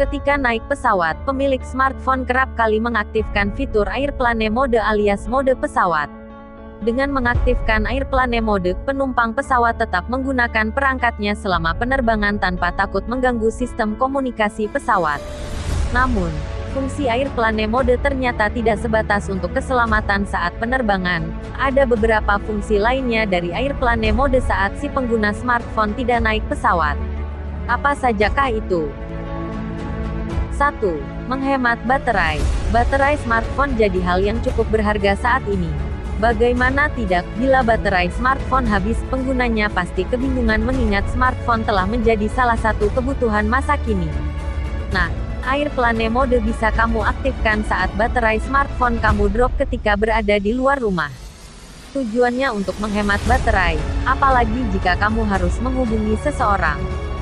Ketika naik pesawat, pemilik smartphone kerap kali mengaktifkan fitur airplane mode alias mode pesawat. Dengan mengaktifkan airplane mode, penumpang pesawat tetap menggunakan perangkatnya selama penerbangan tanpa takut mengganggu sistem komunikasi pesawat. Namun, fungsi airplane mode ternyata tidak sebatas untuk keselamatan saat penerbangan. Ada beberapa fungsi lainnya dari airplane mode saat si pengguna smartphone tidak naik pesawat. Apa sajakah itu? 1. Menghemat baterai. Baterai smartphone jadi hal yang cukup berharga saat ini. Bagaimana tidak, bila baterai smartphone habis, penggunanya pasti kebingungan mengingat smartphone telah menjadi salah satu kebutuhan masa kini. Nah, airplane mode bisa kamu aktifkan saat baterai smartphone kamu drop ketika berada di luar rumah. Tujuannya untuk menghemat baterai, apalagi jika kamu harus menghubungi seseorang.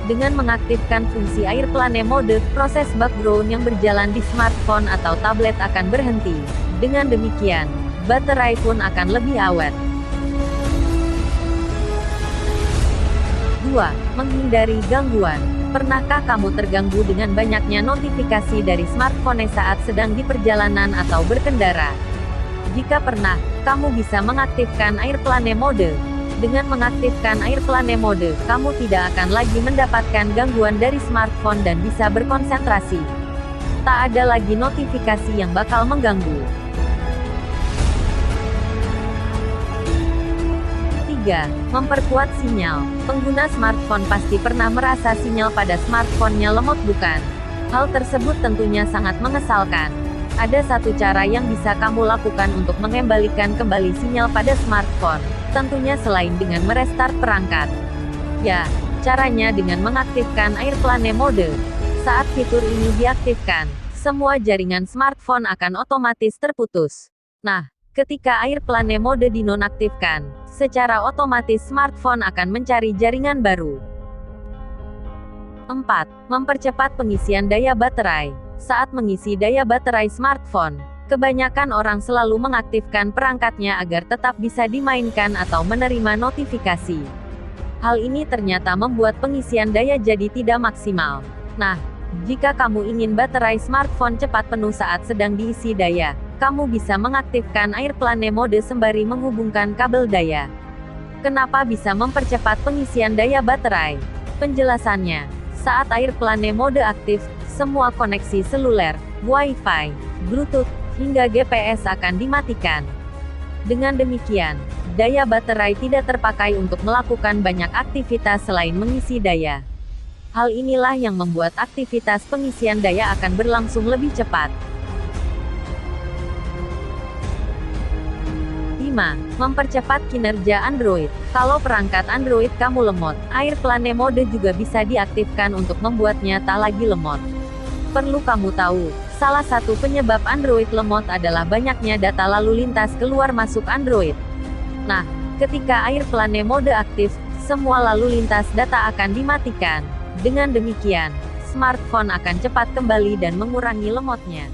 Dengan mengaktifkan fungsi airplane mode, proses background yang berjalan di smartphone atau tablet akan berhenti. Dengan demikian, baterai pun akan lebih awet. 2. Menghindari gangguan. Pernahkah kamu terganggu dengan banyaknya notifikasi dari smartphone saat sedang di perjalanan atau berkendara? Jika pernah, kamu bisa mengaktifkan airplane mode. Dengan mengaktifkan airplane mode, kamu tidak akan lagi mendapatkan gangguan dari smartphone dan bisa berkonsentrasi. Tak ada lagi notifikasi yang bakal mengganggu. 3. Memperkuat sinyal. Pengguna smartphone pasti pernah merasa sinyal pada smartphone-nya lemot, bukan? Hal tersebut tentunya sangat mengesalkan. Ada satu cara yang bisa kamu lakukan untuk mengembalikan kembali sinyal pada smartphone. Tentunya selain dengan merestart perangkat. Ya, caranya dengan mengaktifkan airplane mode. Saat fitur ini diaktifkan, semua jaringan smartphone akan otomatis terputus. Nah, ketika airplane mode dinonaktifkan, secara otomatis smartphone akan mencari jaringan baru. 4. Mempercepat pengisian daya baterai. Saat mengisi daya baterai smartphone, kebanyakan orang selalu mengaktifkan perangkatnya agar tetap bisa dimainkan atau menerima notifikasi. Hal ini ternyata membuat pengisian daya jadi tidak maksimal. Nah, jika kamu ingin baterai smartphone cepat penuh saat sedang diisi daya, kamu bisa mengaktifkan airplane mode sembari menghubungkan kabel daya. Kenapa bisa mempercepat pengisian daya baterai? Penjelasannya, saat airplane mode aktif, semua koneksi seluler, Wi-Fi, Bluetooth, hingga GPS akan dimatikan. Dengan demikian, daya baterai tidak terpakai untuk melakukan banyak aktivitas selain mengisi daya. Hal inilah yang membuat aktivitas pengisian daya akan berlangsung lebih cepat. 5. Mempercepat kinerja Android. Kalau perangkat Android kamu lemot, airplane mode juga bisa diaktifkan untuk membuatnya tak lagi lemot. Perlu kamu tahu, salah satu penyebab Android lemot adalah banyaknya data lalu lintas keluar masuk Android. Nah, ketika airplane mode aktif, semua lalu lintas data akan dimatikan. Dengan demikian, smartphone akan cepat kembali dan mengurangi lemotnya.